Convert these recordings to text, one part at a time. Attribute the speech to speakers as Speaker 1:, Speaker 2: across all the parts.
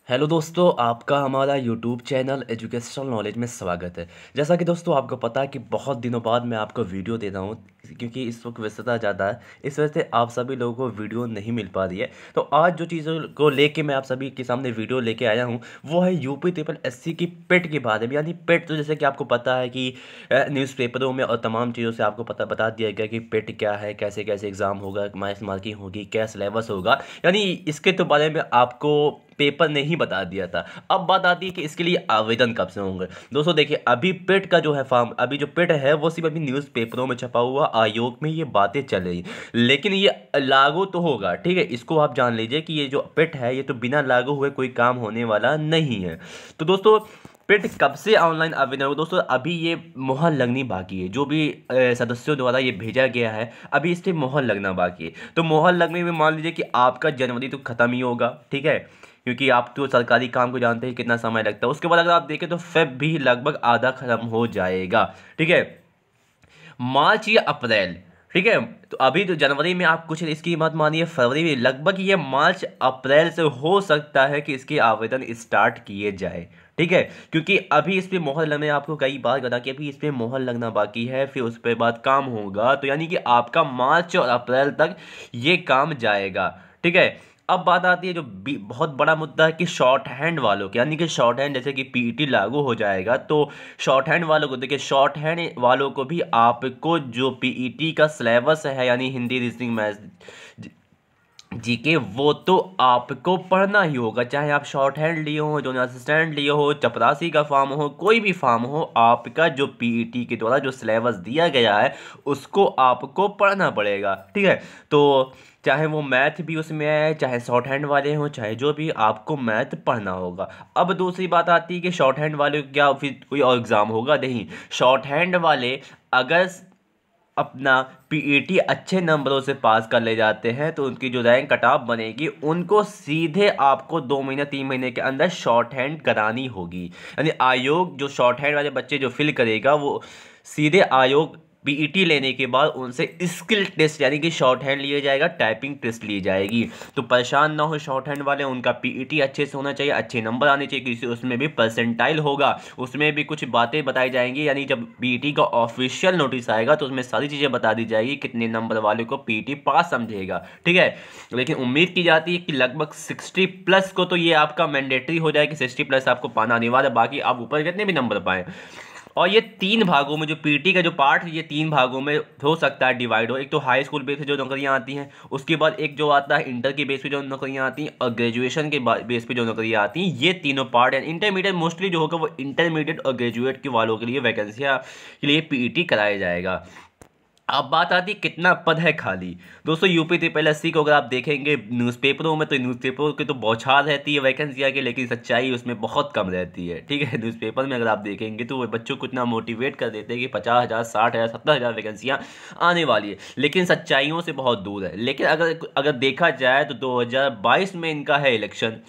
Speaker 1: Hello दोस्तों, आपका हमारा यूट्यूब चैनल एजुकेशनल नॉलेज में स्वागत है। जैसा कि दोस्तों आपको पता है कि बहुत दिनों बाद मैं आपको वीडियो दे रहा हूँ, क्योंकि इस वक्त व्यस्तता ज़्यादा है। इस वजह से आप सभी लोगों को वीडियो नहीं मिल पा रही है। तो आज जो चीज़ों को लेके मैं आप सभी के सामने वीडियो लेके आया हूँ वो है यूपी ट्रिपल एससी की पेट के बारे में। यानी पेट तो जैसे कि आपको पता है कि न्यूज़पेपरों में और तमाम चीज़ों से आपको बता दिया गया कि पेट क्या है, कैसे कैसे एग्ज़ाम होगा, मार्क्स मार्किंग होगी, क्या सिलेबस होगा। यानी इसके तो बारे में आपको पेपर ने ही बता दिया था। अब बात आती है कि इसके लिए आवेदन कब से होंगे। दोस्तों देखिए, अभी पेट का जो है फॉर्म, अभी जो पेट है वो सिर्फ अभी न्यूज़पेपरों में छपा हुआ, आयोग में ये बातें चल रही, लेकिन ये लागू तो होगा। ठीक है, इसको आप जान लीजिए कि ये जो पेट है ये तो बिना लागू हुए कोई काम होने वाला नहीं है। तो दोस्तों, पेट कब से ऑनलाइन आवेदन होगा। दोस्तों अभी ये मोहर लगनी बाकी है, जो भी सदस्यों द्वारा ये भेजा गया है, अभी इस पर मोहर लगना बाकी है। तो मोहर लगने में मान लीजिए कि आपका जनवरी तो खत्म ही होगा। ठीक है, क्योंकि आप तो सरकारी काम को जानते हैं कितना समय लगता है। उसके बाद अगर आप देखें तो फेब भी लगभग आधा खत्म हो जाएगा। ठीक है, मार्च या अप्रैल। ठीक है, तो अभी तो जनवरी में आप कुछ इसकी मत मानिए, फरवरी में लगभग ये मार्च अप्रैल से हो सकता है कि इसके आवेदन स्टार्ट किए जाए। ठीक है, क्योंकि अभी इस पे मोहर लगने, आपको कई बार बता कि अभी इस पे मोहर लगना बाकी है, फिर उस पे बाद काम होगा। तो यानी कि आपका मार्च और अप्रैल तक ये काम जाएगा। ठीक है, अब बात आती है जो बहुत बड़ा मुद्दा है कि शॉर्ट हैंड वालों के, यानी कि शॉर्ट हैंड जैसे कि पीईटी लागू हो जाएगा तो शॉर्ट हैंड वालों को देखिए, शॉर्ट हैंड वालों को भी आपको जो पीईटी का सिलेबस है, यानी हिंदी, रीजनिंग, मैथ्स, जीके, वो तो आपको पढ़ना ही होगा। चाहे आप शॉर्ट हैंड लिए हो, जूनियर असिस्टेंट लिए हो, चपरासी का फॉर्म हो, कोई भी फॉर्म हो, आपका जो पीईटी के द्वारा जो सिलेबस दिया गया है उसको आपको पढ़ना पड़ेगा। ठीक है, तो चाहे वो मैथ भी उसमें है, चाहे शॉर्ट हैंड वाले हों, चाहे जो भी, आपको मैथ पढ़ना होगा। अब दूसरी बात आती है कि शॉर्ट हैंड वाले को क्या फिर कोई और एग्ज़ाम होगा? नहीं, शॉर्ट हैंड वाले अगर अपना पीईटी अच्छे नंबरों से पास कर ले जाते हैं तो उनकी जो रैंक कट ऑफ बनेगी, उनको सीधे आपको 2 महीने 3 महीने के अंदर शॉर्ट हैंड करानी होगी। यानी आयोग जो शॉर्ट हैंड वाले बच्चे जो फिल करेगा वो सीधे आयोग पीईटी लेने के बाद उनसे स्किल टेस्ट, यानी कि शॉर्ट हैंड लिया जाएगा, टाइपिंग टेस्ट ली जाएगी। तो परेशान ना हो शॉर्ट हैंड वाले, उनका पीईटी अच्छे से होना चाहिए, अच्छे नंबर आने चाहिए, क्योंकि उसमें भी परसेंटाइल होगा, उसमें भी कुछ बातें बताई जाएंगी। यानी जब पीईटी का ऑफिशियल नोटिस आएगा तो उसमें सारी चीज़ें बता दी जाएगी, कितने नंबर वाले को पीईटी पास समझेगा। ठीक है, लेकिन उम्मीद की जाती है कि लगभग 60+ को तो ये आपका मैंडेटरी हो जाए कि 60+ आपको पाना अनिवार्य है, बाकी आप ऊपर कितने भी नंबर पाएँ। और ये 3 भागों में, जो पीटी का जो पार्ट है, ये 3 भागों में हो सकता है डिवाइड हो। एक तो हाई स्कूल बेस पे जो नौकरियां आती हैं, उसके बाद एक जो आता है इंटर के बेस पे जो नौकरियां आती हैं, और ग्रेजुएशन के बेस पे जो नौकरियां आती हैं। ये तीनों पार्ट हैं। इंटरमीडिएट मोस्टली जो होगा वो इंटरमीडिएट और ग्रेजुएट के वालों के लिए वैकेंसियाँ के लिए पीईटी कराया जाएगा। अब बात आती है कितना पद है खाली। दोस्तों यूपी ट्रिपल एससी को अगर आप देखेंगे न्यूज़पेपरों में, तो न्यूज़पेपरों की तो बौछार रहती है वैकेंसियाँ की, लेकिन सच्चाई उसमें बहुत कम रहती है। ठीक है, न्यूज़पेपर में अगर आप देखेंगे तो वो बच्चों को इतना मोटिवेट कर देते हैं कि 50,000, 60,000, 70,000 वैकेंसियाँ आने वाली है, लेकिन सच्चाइयों से बहुत दूर है। लेकिन अगर अगर देखा जाए तो 2022 में इनका है इलेक्शन।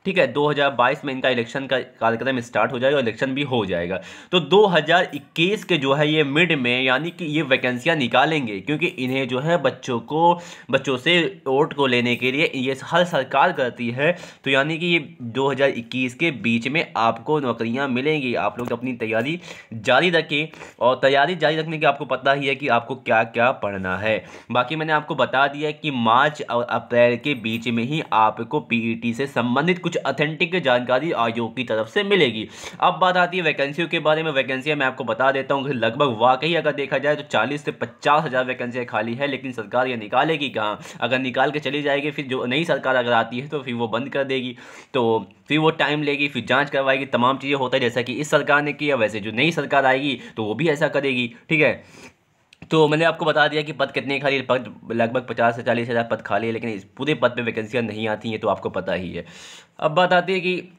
Speaker 1: ठीक है, 2022 में इनका इलेक्शन का कार्यक्रम स्टार्ट हो जाएगा और इलेक्शन भी हो जाएगा। तो 2021 के जो है ये मिड में, यानी कि ये वैकेंसियां निकालेंगे, क्योंकि इन्हें जो है बच्चों से वोट को लेने के लिए ये हर सरकार करती है। तो यानी कि ये 2021 के बीच में आपको नौकरियां मिलेंगी। आप लोग अपनी तैयारी जारी रखें, और तैयारी जारी रखने की आपको पता ही है कि आपको क्या क्या पढ़ना है। बाकी मैंने आपको बता दिया कि मार्च और अप्रैल के बीच में ही आपको पीईटी से संबंधित कुछ ऑथेंटिक जानकारी आयोग की तरफ से मिलेगी। अब बात आती है वैकेंसियों के बारे में। वैकेंसियां मैं आपको बता देता हूं कि लगभग वाकई अगर देखा जाए तो 40 से 50,000 वैकेंसियां खाली है, लेकिन सरकार ये निकालेगी कहाँ? अगर निकाल के चली जाएगी, फिर जो नई सरकार अगर आती है तो फिर वो बंद कर देगी, तो फिर वो टाइम लेगी, फिर जांच करवाएगी, तमाम चीज़ें होता है जैसा कि इस सरकार ने किया, वैसे जो नई सरकार आएगी तो वो भी ऐसा करेगी। ठीक है, तो मैंने आपको बता दिया कि पद कितने खाली, पद लगभग 50 से 40 हज़ार पद खाली है, लेकिन इस पूरे पद पे वैकेंसियां नहीं आती हैं, तो आपको पता ही है। अब बात आती है कि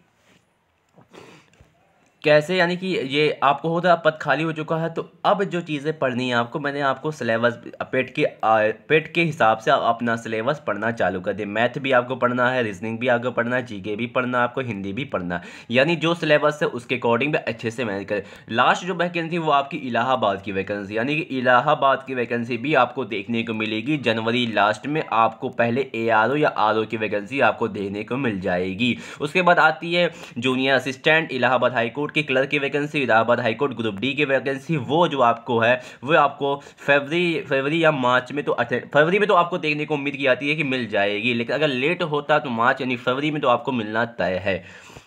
Speaker 1: कैसे, यानी कि ये आपको होता है पद खाली हो चुका है, तो अब जो चीज़ें पढ़नी है आपको, मैंने आपको सिलेबस पेट के हिसाब से अपना सिलेबस पढ़ना चालू कर दिया। मैथ भी आपको पढ़ना है, रीजनिंग भी आपको पढ़ना है, जीके भी पढ़ना है, आपको हिंदी भी पढ़ना है, यानी जो सिलेबस है उसके अकॉर्डिंग भी अच्छे से मैनेज करें। लास्ट जो वैकेंसी वो आपकी इलाहाबाद की वैकेंसी, यानी कि इलाहाबाद की वैकेंसी भी आपको देखने को मिलेगी जनवरी लास्ट में। आपको पहले ARO या RO की वैकेंसी आपको देखने को मिल जाएगी। उसके बाद आती है junior assistant Allahabad high court की क्लर्क की vacancy, Allahabad high court group D की वैकेंसी। वो जो आपको है वो आपको फरवरी या मार्च में, तो फरवरी में तो आपको देखने को उम्मीद की जाती है कि मिल जाएगी, लेकिन अगर लेट होता तो मार्च यानी फरवरी में तो आपको मिलना तय है।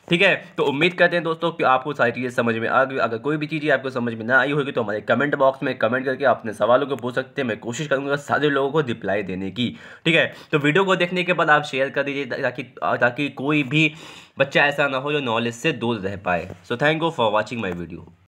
Speaker 1: ठीक है, तो उम्मीद करते हैं दोस्तों कि आपको सारी चीज़ें समझ में आ गई। अगर कोई भी चीज़ें आपको समझ में ना आई होगी तो हमारे कमेंट बॉक्स में कमेंट करके अपने सवालों को पूछ सकते हैं। मैं कोशिश करूंगा सारे लोगों को रिप्लाई देने की। ठीक है, तो वीडियो को देखने के बाद आप शेयर कर दीजिए ताकि कोई भी बच्चा ऐसा ना हो जो नॉलेज से दूर रह पाए। So thank you for watching my video.